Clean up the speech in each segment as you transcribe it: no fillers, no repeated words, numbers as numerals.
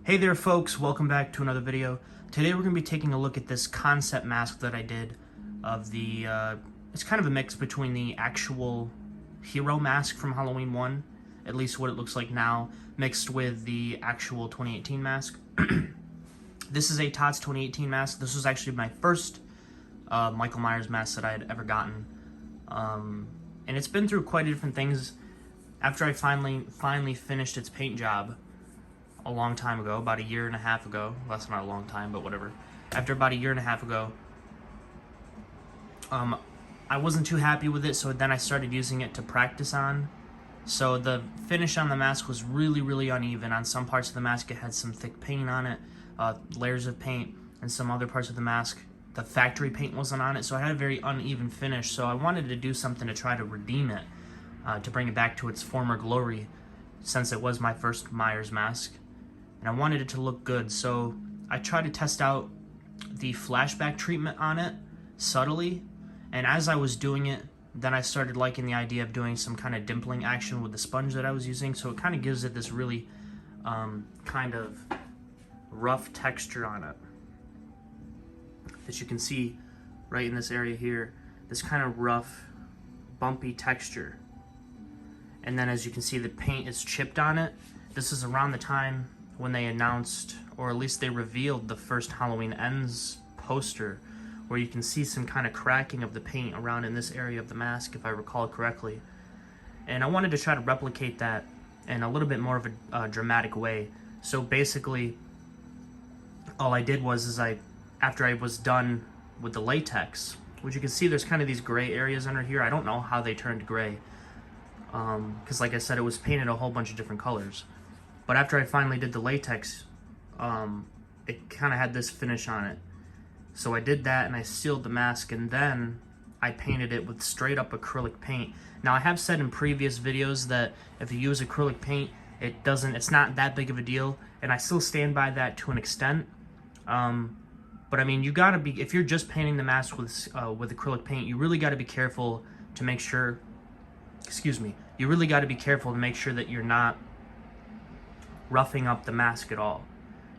Hey there folks, welcome back to another video. Today we're going to be taking a look at this concept mask that I did of the, it's kind of a mix between the actual hero mask from Halloween 1, at least what it looks like now, mixed with the actual 2018 mask. This is a TOTS 2018 mask. This was actually my first Michael Myers mask that I had ever gotten. And it's been through quite a different things. After I finally finished its paint job, a long time ago, about a year and a half ago. Well, that's not a long time, but whatever. After about a year and a half ago, I wasn't too happy with it, so then I started using it to practice on. So the finish on the mask was really uneven. On some parts of the mask, it had some thick paint on it, layers of paint, and some other parts of the mask, the factory paint wasn't on it, so I had a very uneven finish. So I wanted to do something to try to redeem it, to bring it back to its former glory, since it was my first Myers mask. And I wanted it to look good, so I tried to test out the flashback treatment on it subtly, and as I was doing it, then I started liking the idea of doing some kind of dimpling action with the sponge that I was using, so it kind of gives it this really kind of rough texture on it. As you can see right in this area here, this kind of rough, bumpy texture. And then as you can see, the paint is chipped on it. This is around the time when they announced, or at least they revealed, the first Halloween Ends poster, where you can see some kind of cracking of the paint around in this area of the mask, if I recall correctly. And I wanted to try to replicate that in a little bit more of a dramatic way. So basically, all I did was, after I was done with the latex, which you can see there's kind of these gray areas under here. I don't know how they turned gray, because like I said, it was painted a whole bunch of different colors. But after I finally did the latex, it kind of had this finish on it. So I did that and I sealed the mask, and then I painted it with straight up acrylic paint. Now I have said in previous videos that if you use acrylic paint, it's not that big of a deal, and I still stand by that to an extent. But I mean, you gotta be, if you're just painting the mask with acrylic paint, you really gotta be careful to make sure, you really gotta be careful to make sure that you're not roughing up the mask at all.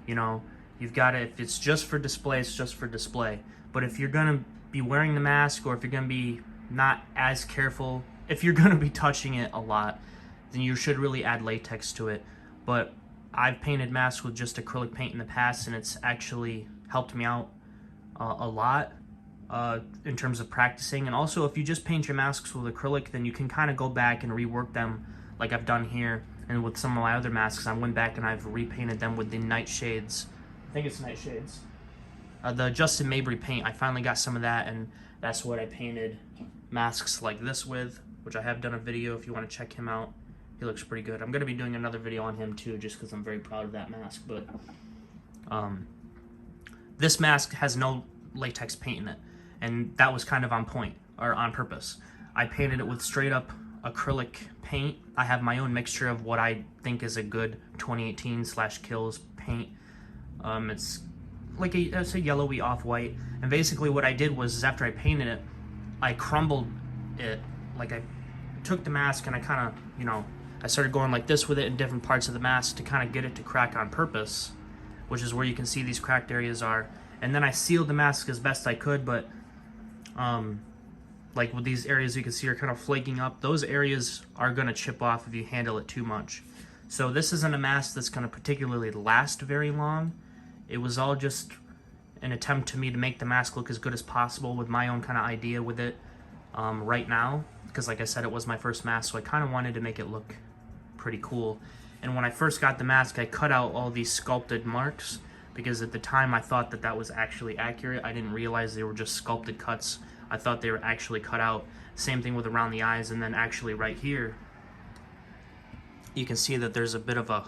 You know, you've got to, if it's just for display, it's just for display. But if you're gonna be wearing the mask, or if you're gonna be not as careful, if you're gonna be touching it a lot, then you should really add latex to it. But I've painted masks with just acrylic paint in the past, and it's actually helped me out a lot in terms of practicing. And also, if you just paint your masks with acrylic, then you can kind of go back and rework them like I've done here. And with some of my other masks, I went back and I've repainted them with the Nightshades. I think it's Nightshades. The Justin Mabry paint, I finally got some of that, and that's what I painted masks like this with, which I have done a video if you want to check him out. He looks pretty good. I'm going to be doing another video on him too, just because I'm very proud of that mask. But this mask has no latex paint in it, and that was kind of on point, or on purpose. I painted it with straight up acrylic paint. I have my own mixture of what I think is a good 2018/Kills paint. It's like it's a yellowy off-white, and basically what I did was, after I painted it, I crumbled it. Like, I took the mask and I kind of, you know, I started going like this with it in different parts of the mask to kind of get it to crack on purpose, which is where you can see these cracked areas are. And then I sealed the mask as best I could, but like with these areas you can see are kind of flaking up, those areas are going to chip off if you handle it too much. So this isn't a mask that's going to particularly last very long. It was all just an attempt to me to make the mask look as good as possible with my own kind of idea with it right now, because like I said, it was my first mask, so I kind of wanted to make it look pretty cool. And when I first got the mask, I cut out all these sculpted marks, because at the time I thought that was actually accurate. I didn't realize they were just sculpted cuts. I thought they were actually cut out. Same thing with around the eyes, and then actually right here, you can see that there's a bit of a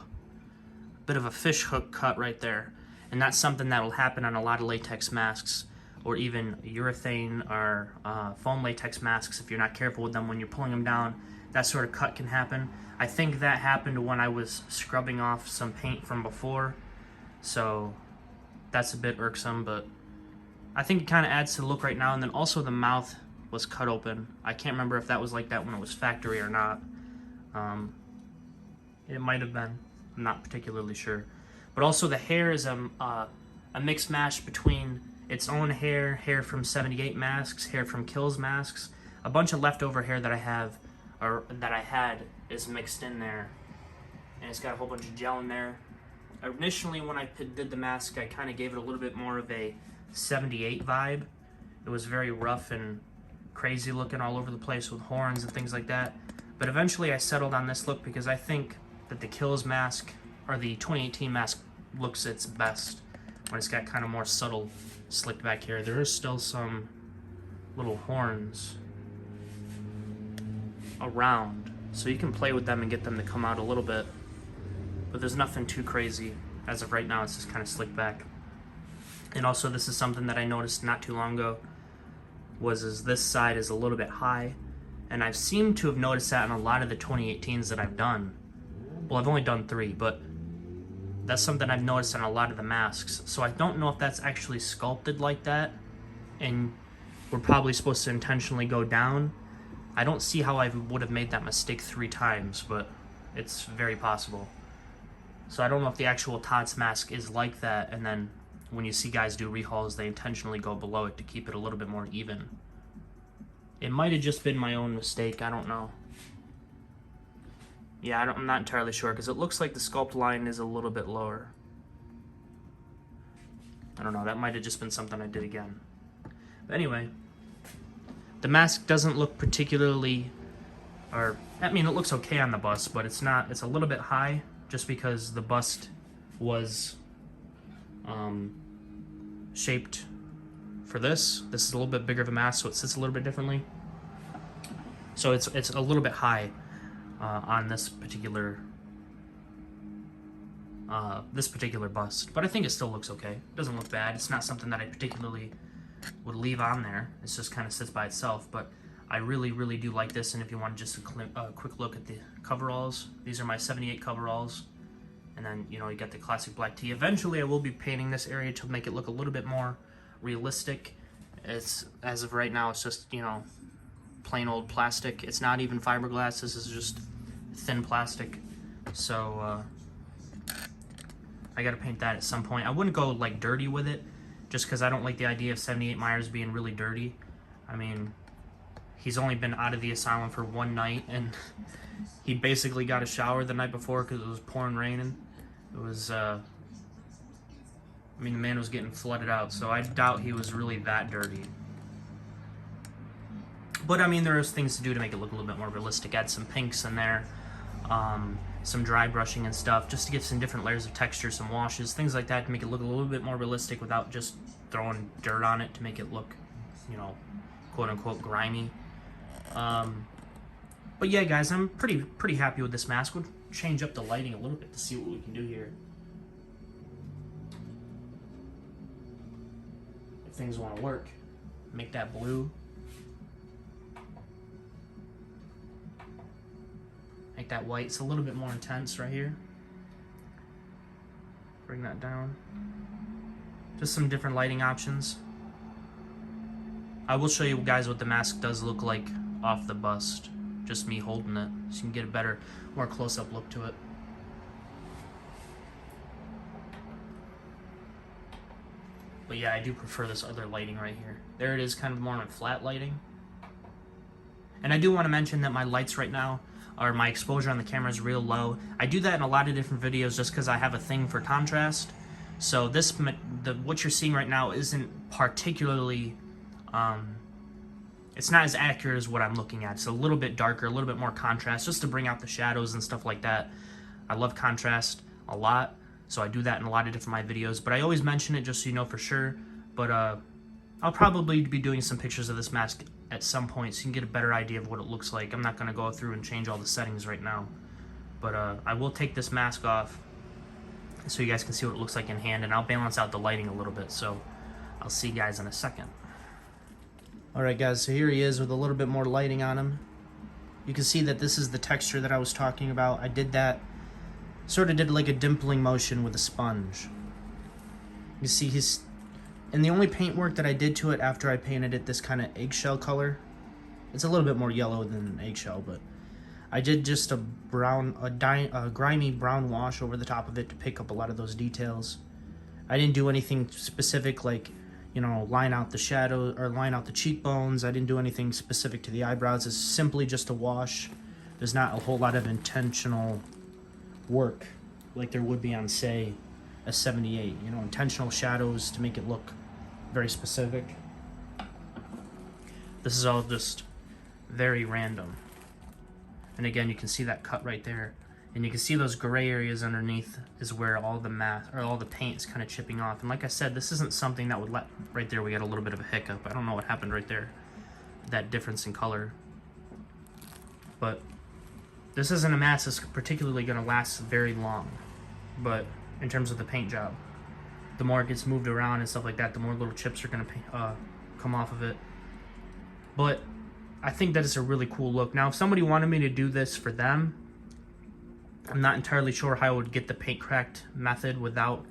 fish hook cut right there. And that's something that will happen on a lot of latex masks, or even urethane or foam latex masks. If you're not careful with them when you're pulling them down, that sort of cut can happen. I think that happened when I was scrubbing off some paint from before, so that's a bit irksome, but I think it kind of adds to the look right now. And then also the mouth was cut open. I can't remember if that was like that when it was factory or not. It might have been. I'm not particularly sure. But also the hair is a mixed mash between its own hair, hair from 78 masks, hair from Kills masks. A bunch of leftover hair that I have, or that I had, is mixed in there. And it's got a whole bunch of gel in there. Initially, when I did the mask, I kind of gave it a little bit more of a 78 vibe. It was very rough and crazy looking all over the place with horns and things like that. But eventually I settled on this look because I think that the Kills mask, or the 2018 mask, looks its best when it's got kind of more subtle slicked back here. There is still some little horns around, so you can play with them and get them to come out a little bit, but there's nothing too crazy. As of right now, it's just kind of slicked back. And also, this is something that I noticed not too long ago, is this side is a little bit high, and I've seemed to have noticed that in a lot of the 2018s that I've done. Well, I've only done 3, but that's something I've noticed on a lot of the masks. So I don't know if that's actually sculpted like that, and we're probably supposed to intentionally go down. I don't see how I would have made that mistake 3 times, but it's very possible. So I don't know if the actual TOTS mask is like that, and then when you see guys do rehauls, they intentionally go below it to keep it a little bit more even. It might have just been my own mistake, I don't know. Yeah, I'm not entirely sure, because it looks like the sculpt line is a little bit lower. I don't know, that might have just been something I did again. But anyway, the mask doesn't look particularly, or, I mean, it looks okay on the bust, but it's not, it's a little bit high, just because the bust was shaped for this. This is a little bit bigger of a mask, so it sits a little bit differently. So it's a little bit high on this particular bust, but I think it still looks okay. It doesn't look bad. It's not something that I particularly would leave on there. It just kind of sits by itself, but I really do like this. And if you want just a quick look at the coveralls, these are my 78 coveralls, and then you got the classic black tee. Eventually I will be painting this area to make it look a little bit more realistic. It's, as of right now, it's just plain old plastic. It's not even fiberglass. This is just thin plastic. So I gotta paint that at some point. I wouldn't go like dirty with it, just because I don't like the idea of 78 Myers being really dirty. I mean, he's only been out of the asylum for 1 night, and he basically got a shower the night before because it was pouring raining. It was I mean, the man was getting flooded out, so I doubt he was really that dirty. But I mean, there is things to do to make it look a little bit more realistic. Add some pinks in there, some dry brushing and stuff, just to get some different layers of texture, some washes, things like that, to make it look a little bit more realistic without just throwing dirt on it to make it look, quote unquote grimy. But yeah, guys, I'm pretty happy with this mask. We'll change up the lighting a little bit to see what we can do here. If things want to work, make that blue. Make that white. It's a little bit more intense right here. Bring that down. Just some different lighting options. I will show you guys what the mask does look like off the bust. Just me holding it, so you can get a better, more close-up look to it. But yeah, I do prefer this other lighting right here. There it is, kind of more on flat lighting. And I do want to mention that my lights right now, or my exposure on the camera, is real low. I do that in a lot of different videos just because I have a thing for contrast. So this, what you're seeing right now isn't particularly, it's not as accurate as what I'm looking at. It's a little bit darker, a little bit more contrast, just to bring out the shadows and stuff like that. I love contrast a lot, so I do that in a lot of different my videos. But I always mention it just so you know for sure. But I'll probably be doing some pictures of this mask at some point so you can get a better idea of what it looks like. I'm not going to go through and change all the settings right now. But I will take this mask off so you guys can see what it looks like in hand, and I'll balance out the lighting a little bit. So I'll see you guys in a second. Alright guys, so here he is with a little bit more lighting on him. You can see that this is the texture that I was talking about. I did that, sort of did like a dimpling motion with a sponge. You see he's, and the only paint work that I did to it after I painted it this kind of eggshell color, it's a little bit more yellow than eggshell, but I did just a grimy brown wash over the top of it to pick up a lot of those details. I didn't do anything specific like, you know, line out the shadow or line out the cheekbones. I didn't do anything specific to the eyebrows. It's simply just a wash. There's not a whole lot of intentional work like there would be on, say, a 78. You know, intentional shadows to make it look very specific. This is all just very random. And again, you can see that cut right there. And you can see those gray areas underneath is where all the mask or all the paint is kind of chipping off. And like I said, this isn't something that would let, right there we got a little bit of a hiccup. I don't know what happened right there, that difference in color. But this isn't a mask that's particularly going to last very long. But in terms of the paint job, the more it gets moved around and stuff like that, the more little chips are going to come off of it. But I think that it's a really cool look. Now, if somebody wanted me to do this for them, I'm not entirely sure how I would get the paint cracked method without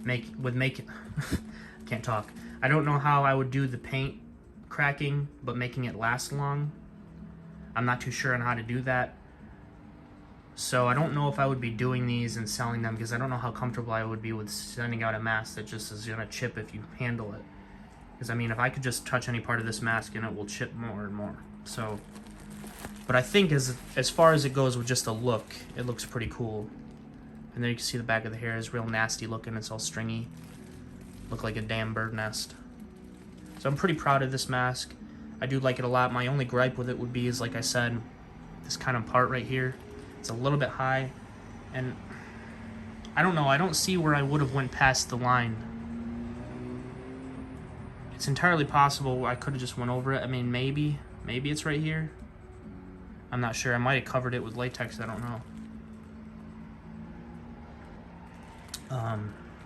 can't talk. I don't know how I would do the paint cracking but making it last long. I'm not too sure on how to do that. So I don't know if I would be doing these and selling them because I don't know how comfortable I would be with sending out a mask that just is gonna chip if you handle it. Because I mean, if I could just touch any part of this mask and it will chip more and more. So, but I think as far as it goes with just a look, it looks pretty cool. And there you can see the back of the hair is real nasty looking. It's all stringy. Look like a damn bird nest. So I'm pretty proud of this mask. I do like it a lot. My only gripe with it would be is, like I said, this kind of part right here. It's a little bit high. And I don't know. I don't see where I would have went past the line. It's entirely possible I could have just went over it. I mean, maybe it's right here. I'm not sure. I might have covered it with latex. I don't know.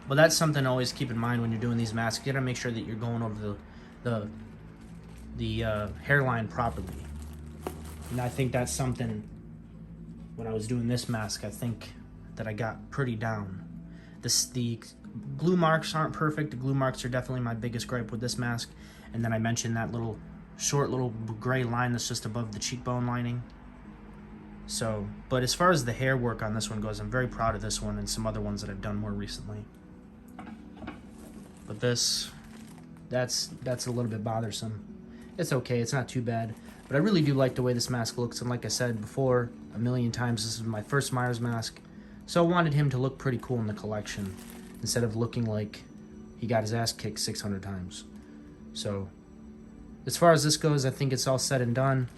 But that's something to always keep in mind when you're doing these masks. You gotta make sure that you're going over the hairline properly. And I think that's something, when I was doing this mask, I think that I got pretty down. The glue marks aren't perfect. The glue marks are definitely my biggest gripe with this mask. And then I mentioned that short little gray line that's just above the cheekbone lining. So, but as far as the hair work on this one goes, I'm very proud of this one and some other ones that I've done more recently. But that's a little bit bothersome. It's okay, it's not too bad. But I really do like the way this mask looks, and like I said before a million times, this is my first Myers mask. So I wanted him to look pretty cool in the collection, instead of looking like he got his ass kicked 600 times. So, as far as this goes, I think it's all said and done.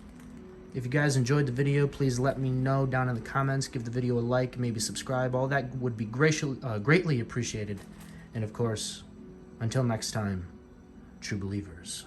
If you guys enjoyed the video, please let me know down in the comments. Give the video a like, maybe subscribe. All that would be greatly appreciated. And of course, until next time, true believers.